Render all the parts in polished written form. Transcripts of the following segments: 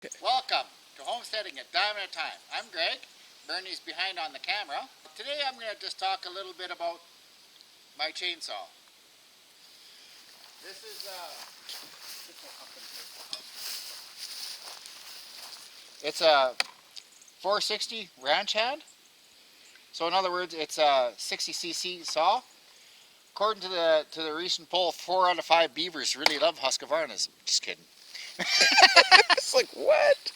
Welcome to Homesteading a Dime at a Time. I'm Greg. Bernie's behind on the camera. Today I'm going to just talk a little bit about my chainsaw. This is it's a 460 ranch hand. So in other words, it's a 60cc saw. According to the recent poll, 4 out of 5 beavers really love Husqvarnas. Just kidding. It's like, what?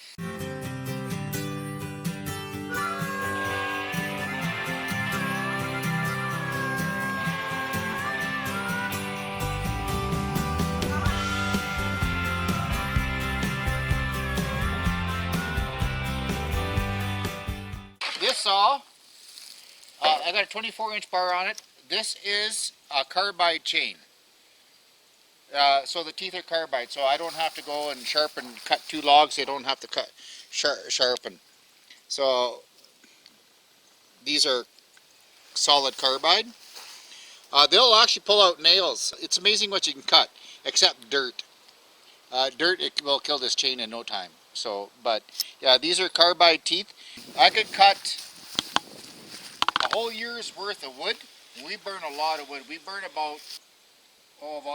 This saw, I got a 24-inch bar on it. This is a carbide chain. So the teeth are carbide, so I don't have to go and cut 2 logs. They don't have to sharpen. So these are solid carbide. They'll actually pull out nails. It's amazing what you can cut, except dirt. Dirt, it will kill this chain in no time. So, but yeah, these are carbide teeth. I could cut a whole year's worth of wood. We burn a lot of wood. We burn about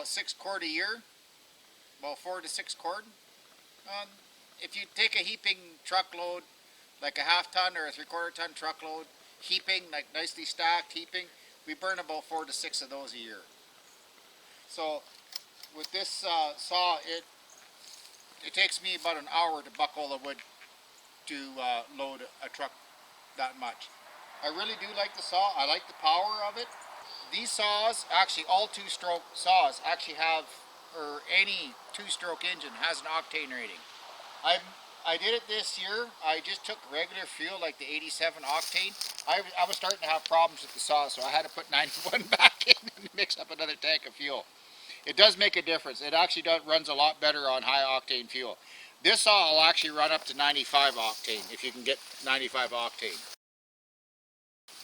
6 cord a year, about 4 to 6 cord. If you take a heaping truckload, like a half-ton or a 3/4 ton truckload, heaping, like nicely stacked heaping, we burn about 4 to 6 of those a year. So with this saw, it takes me about an hour to buck all the wood to load a truck that much. I really do like the saw. I like the power of it. These saws, actually all 2-stroke saws, actually have, or any 2-stroke engine has an octane rating. I did it this year. I just took regular fuel, like the 87 octane. I was starting to have problems with the saw, so I had to put 91 back in and mix up another tank of fuel. It does make a difference. It actually runs a lot better on high octane fuel. This saw will actually run up to 95 octane if you can get 95 octane.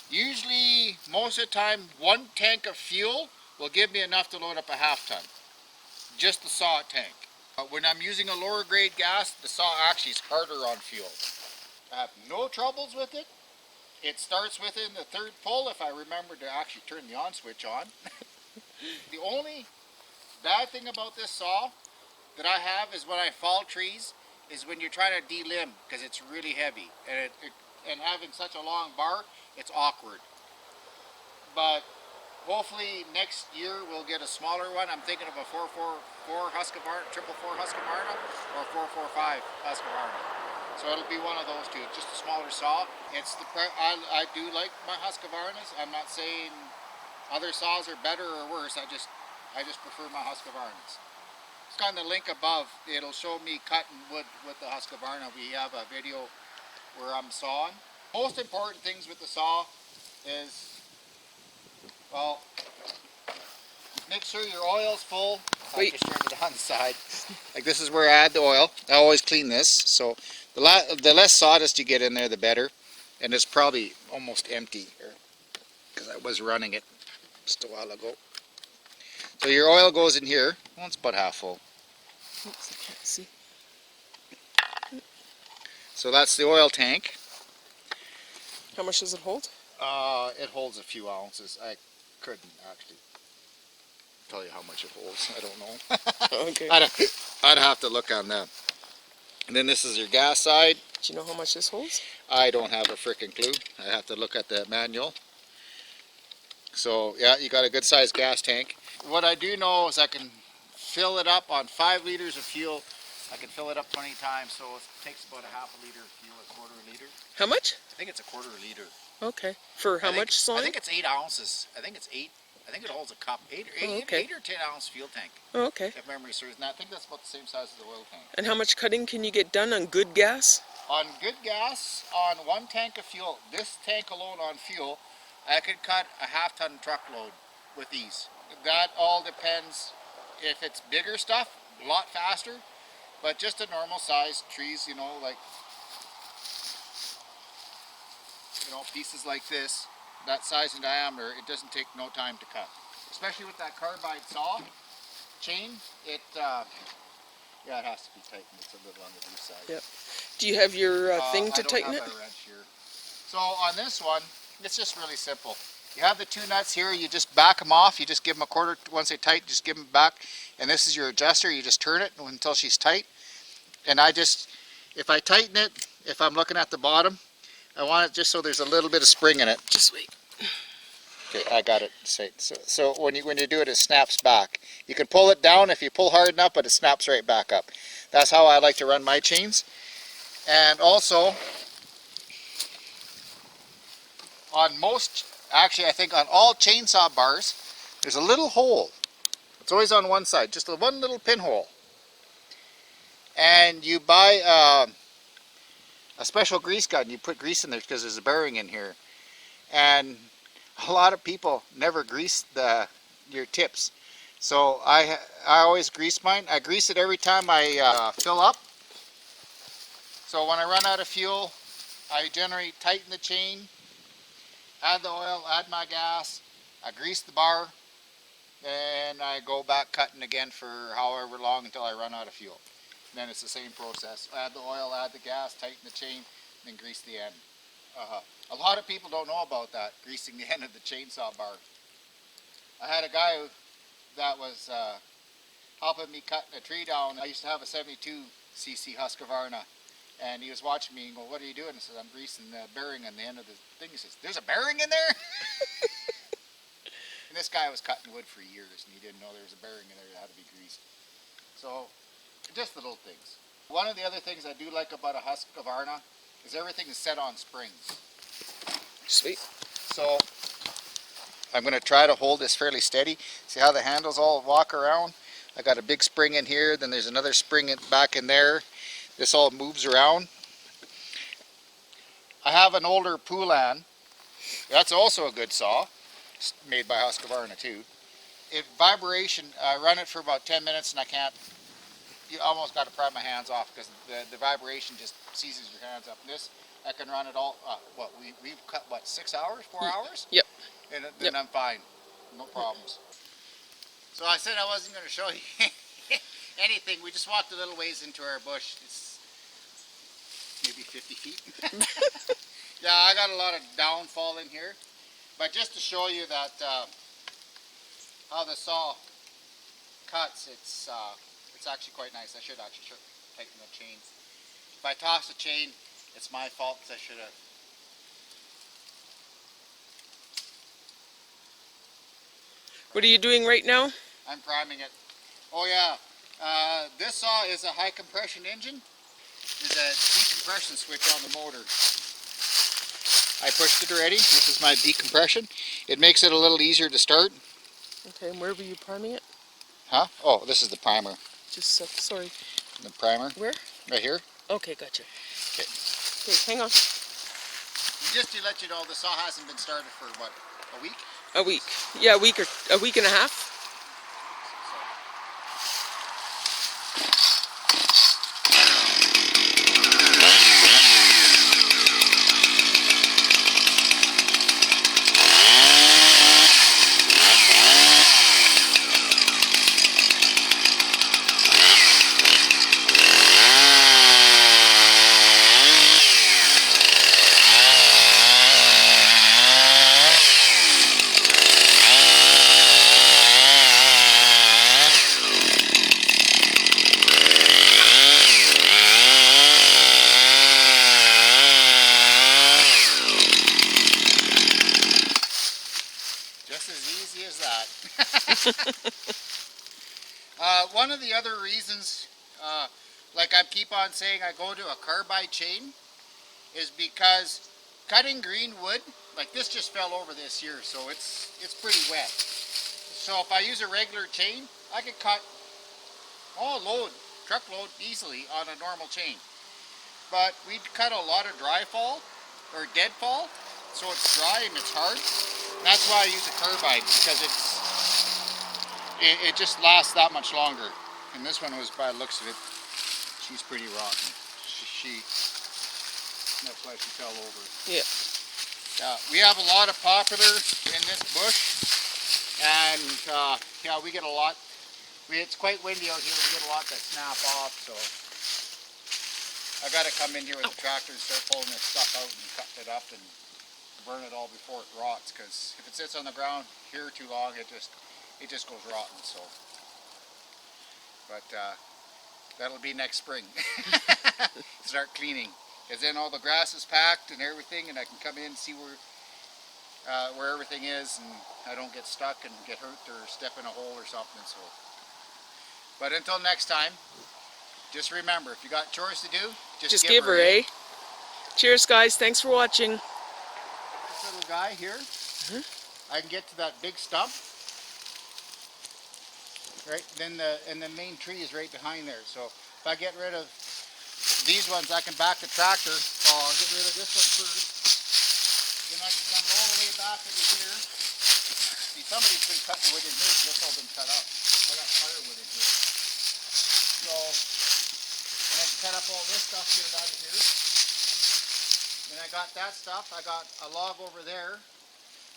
Usually, most of the time, 1 tank of fuel will give me enough to load up a half-ton. Just the saw tank. When I'm using a lower grade gas, the saw actually is harder on fuel. I have no troubles with it. It starts within the 3rd pull if I remember to actually turn the on switch on. The only bad thing about this saw that I have is when I fall trees is when you're trying to delimb, because it's really heavy, and having such a long bar, it's awkward. But hopefully next year we'll get a smaller one. I'm thinking of a 444 Husqvarna, 444 Husqvarna, or 445 Husqvarna. So it'll be one of those two. Just a smaller saw. I do like my Husqvarnas. I'm not saying other saws are better or worse. I just prefer my Husqvarnas. It's on the link above. It'll show me cutting wood with the Husqvarna. We have a video where I'm sawing. Most important things with the saw is, well, make sure your oil's full. I just turned it on the side. Like, this is where I add the oil. I always clean this. So the less sawdust you get in there, the better. And it's probably almost empty because I was running it just a while ago. So your oil goes in here. Well, it's about half full. Oops, I can't see. So that's the oil tank. How much does it hold? It holds a few ounces. I couldn't actually tell you how much it holds. I don't know. Okay. I'd have to look on that. And then this is your gas side. Do you know how much this holds? I don't have a freaking clue. I have to look at the manual. So yeah, you got a good sized gas tank. What I do know is I can fill it up on 5 liters of fuel. I can fill it up 20 times, so it takes about a half a liter of fuel, a 1/4 liter. How much? I think it's a 1/4 liter. Okay. For how much sawing? I think it's 8 ounces. I think it's 8. I think it holds a cup. 8 or 10 ounce fuel tank. Oh, okay. If memory serves. And I think that's about the same size as the oil tank. And how much cutting can you get done on good gas? On good gas, on 1 tank of fuel, this tank alone on fuel, I could cut a half-ton truckload with ease. That all depends. If it's bigger stuff, a lot faster. But just a normal size trees, like, pieces like this, that size and diameter, it doesn't take no time to cut. Especially with that carbide saw chain, Yeah, it has to be tightened. It's a little on the loose side. Yep. Do you have your thing to tighten I it? don't have a wrench here. So on this one, it's just really simple. You have the two nuts here, you just back them off, you just give them a quarter, once they tight, just give them back. And this is your adjuster, you just turn it until she's tight. And if I tighten it, if I'm looking at the bottom, I want it just so there's a little bit of spring in it. Just wait. Okay, I got it. So when you do it, it snaps back. You can pull it down if you pull hard enough, but it snaps right back up. That's how I like to run my chains. And also, I think on all chainsaw bars, there's a little hole. It's always on one side, just one little pinhole. And you buy a special grease gun. You put grease in there because there's a bearing in here. And a lot of people never grease your tips. So I always grease mine. I grease it every time I fill up. So when I run out of fuel, I generally tighten the chain, add the oil, add my gas, I grease the bar, and I go back cutting again for however long until I run out of fuel. And then it's the same process. Add the oil, add the gas, tighten the chain, then grease the end. A lot of people don't know about that, greasing the end of the chainsaw bar. I had a guy that was helping me cutting a tree down. I used to have a 72cc Husqvarna. And he was watching me and go, "What are you doing?" I said, "I'm greasing the bearing on the end of the thing." He says, "There's a bearing in there?" And this guy was cutting wood for years and he didn't know there was a bearing in there that had to be greased. So, just little things. One of the other things I do like about a Husqvarna is everything is set on springs. Sweet. So, I'm going to try to hold this fairly steady. See how the handles all walk around? I got a big spring in here, then there's another spring back in there. This all moves around. I have an older Poulan. That's also a good saw. It's made by Husqvarna too. Vibration, I run it for about 10 minutes and you almost got to pry my hands off because the vibration just seizes your hands up. This, I can run it all, we've cut 6 hours, 4 hours? Yep. And then I'm fine, no problems. So I said I wasn't going to show you anything. We just walked a little ways into our bush. It's maybe 50 feet. Yeah, I got a lot of downfall in here. But just to show you that how the saw cuts, it's actually quite nice. I should actually tighten the chain. If I toss the chain, it's my fault. I should have. What are you doing right now? I'm priming it. Oh yeah, this saw is a high compression engine. There's a decompression switch on the motor. I pushed it already. This is my decompression. It makes it a little easier to start. Okay, and where were you priming it? Huh? Oh, this is the primer. Just sorry. The primer. Where? Right here. Okay, gotcha. Okay. Okay, hang on. Just to let you know, the saw hasn't been started for what, a week? A week. Yeah, a week and a half. One of the other reasons, like I keep on saying I go to a carbide chain, is because cutting green wood, like this just fell over this year, so it's pretty wet. So if I use a regular chain, I could cut truckload easily on a normal chain. But we cut a lot of dry fall, or deadfall, so it's dry and it's hard. And that's why I use a carbide, because it just lasts that much longer. And this one was, by the looks of it, she's pretty rotten. That's why she fell over. Yeah. We have a lot of poplar in this bush, and yeah, we get a lot It's quite windy out here. We get a lot that snap off, so I got to come in here with the tractor and start pulling this stuff out and cutting it up and burn it all before it rots. Because if it sits on the ground here too long, it just goes rotten. So, but that'll be next spring. Start cleaning, because then all the grass is packed and everything, and I can come in and see where everything is, and I don't get stuck and get hurt or step in a hole or something. So, but until next time, just remember, if you got chores to do, just give her, eh? Cheers, guys. Thanks for watching. This little guy here, I can get to that big stump, right? Then the main tree is right behind there. So if I get rid of these ones, I can back the tractor. So I'll get rid of this one first. Then I can come all the way back over here. See, somebody's been cutting wood in here. This all been cut up. I got firewood in here. So, and I can cut up all this stuff here out of here. Then I got that stuff. I got a log over there.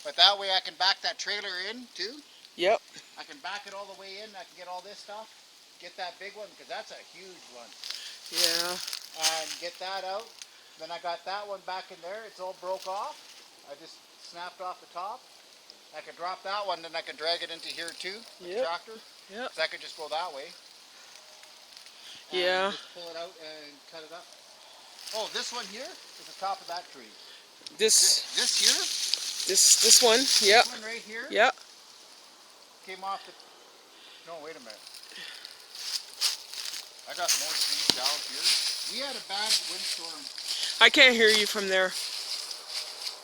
But that way I can back that trailer in too. Yep. I can back it all the way in. I can get all this stuff. Get that big one, because that's a huge one. Yeah. And get that out. Then I got that one back in there. It's all broke off. I just snapped off the top. I could drop that one, then I can drag it into here too, with the tractor. Yep. So I could just go that way. And Yeah. just pull it out and cut it up. Oh, this one here is the top of that tree. This here? this one. Yep. This one right here? Yep. Came off the... No, wait a minute. I got more trees down here. We had a bad windstorm. I can't hear you from there.